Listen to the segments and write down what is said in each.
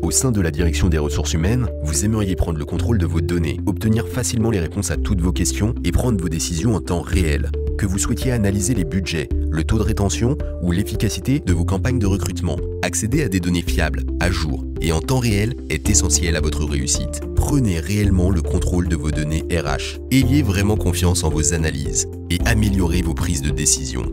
Au sein de la direction des ressources humaines, vous aimeriez prendre le contrôle de vos données, obtenir facilement les réponses à toutes vos questions et prendre vos décisions en temps réel. Que vous souhaitiez analyser les budgets, le taux de rétention ou l'efficacité de vos campagnes de recrutement, accéder à des données fiables, à jour et en temps réel est essentiel à votre réussite. Prenez réellement le contrôle de vos données RH. Ayez vraiment confiance en vos analyses et améliorez vos prises de décision.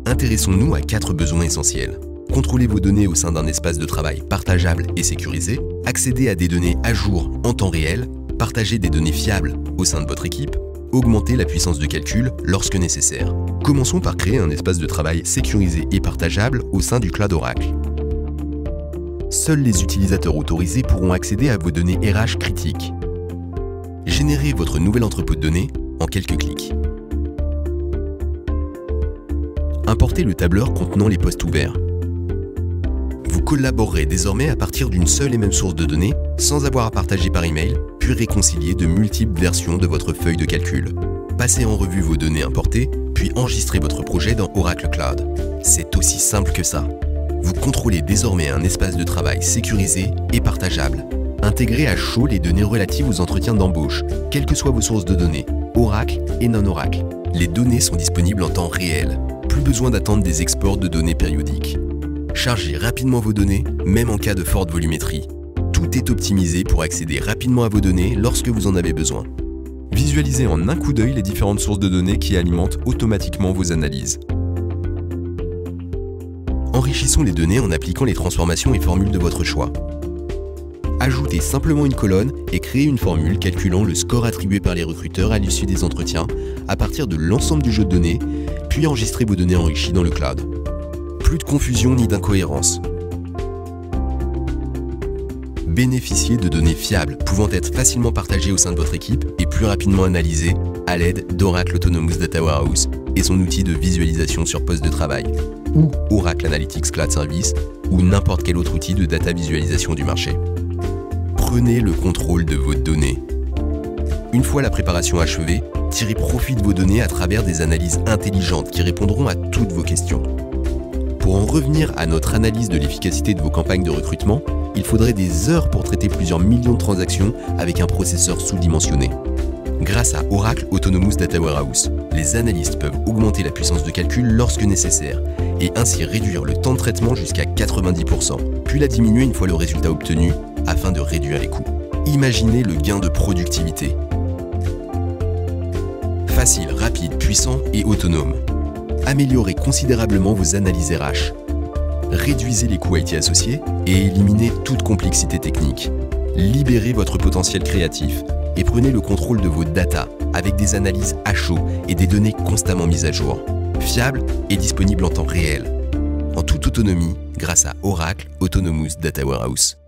Intéressons-nous à 4 besoins essentiels. Contrôlez vos données au sein d'un espace de travail partageable et sécurisé, accéder à des données à jour en temps réel, partager des données fiables au sein de votre équipe, augmenter la puissance de calcul lorsque nécessaire. Commençons par créer un espace de travail sécurisé et partageable au sein du cloud Oracle. Seuls les utilisateurs autorisés pourront accéder à vos données RH critiques. Générez votre nouvel entrepôt de données en quelques clics. Importez le tableur contenant les postes ouverts. Vous collaborerez désormais à partir d'une seule et même source de données, sans avoir à partager par email, puis réconcilier de multiples versions de votre feuille de calcul. Passez en revue vos données importées, puis enregistrez votre projet dans Oracle Cloud. C'est aussi simple que ça. Vous contrôlez désormais un espace de travail sécurisé et partageable. Intégrez à chaud les données relatives aux entretiens d'embauche, quelles que soient vos sources de données, Oracle et non-Oracle. Les données sont disponibles en temps réel. Plus besoin d'attendre des exports de données périodiques. Chargez rapidement vos données, même en cas de forte volumétrie. Tout est optimisé pour accéder rapidement à vos données lorsque vous en avez besoin. Visualisez en un coup d'œil les différentes sources de données qui alimentent automatiquement vos analyses. Enrichissons les données en appliquant les transformations et formules de votre choix. Ajoutez simplement une colonne et créez une formule calculant le score attribué par les recruteurs à l'issue des entretiens à partir de l'ensemble du jeu de données, puis enregistrez vos données enrichies dans le cloud. Plus de confusion ni d'incohérence. Bénéficiez de données fiables pouvant être facilement partagées au sein de votre équipe et plus rapidement analysées à l'aide d'Oracle Autonomous Data Warehouse et son outil de visualisation sur poste de travail, ou Oracle Analytics Cloud Service, ou n'importe quel autre outil de data visualisation du marché. Prenez le contrôle de vos données. Une fois la préparation achevée, tirez profit de vos données à travers des analyses intelligentes qui répondront à toutes vos questions. Pour en revenir à notre analyse de l'efficacité de vos campagnes de recrutement, il faudrait des heures pour traiter plusieurs millions de transactions avec un processeur sous-dimensionné. Grâce à Oracle Autonomous Data Warehouse, les analystes peuvent augmenter la puissance de calcul lorsque nécessaire et ainsi réduire le temps de traitement jusqu'à 90%, puis la diminuer une fois le résultat obtenu afin de réduire les coûts. Imaginez le gain de productivité. Facile, rapide, puissant et autonome. Améliorez considérablement vos analyses RH. Réduisez les coûts IT associés et éliminez toute complexité technique. Libérez votre potentiel créatif et prenez le contrôle de vos data avec des analyses à chaud et des données constamment mises à jour, fiables et disponibles en temps réel, en toute autonomie grâce à Oracle Autonomous Data Warehouse.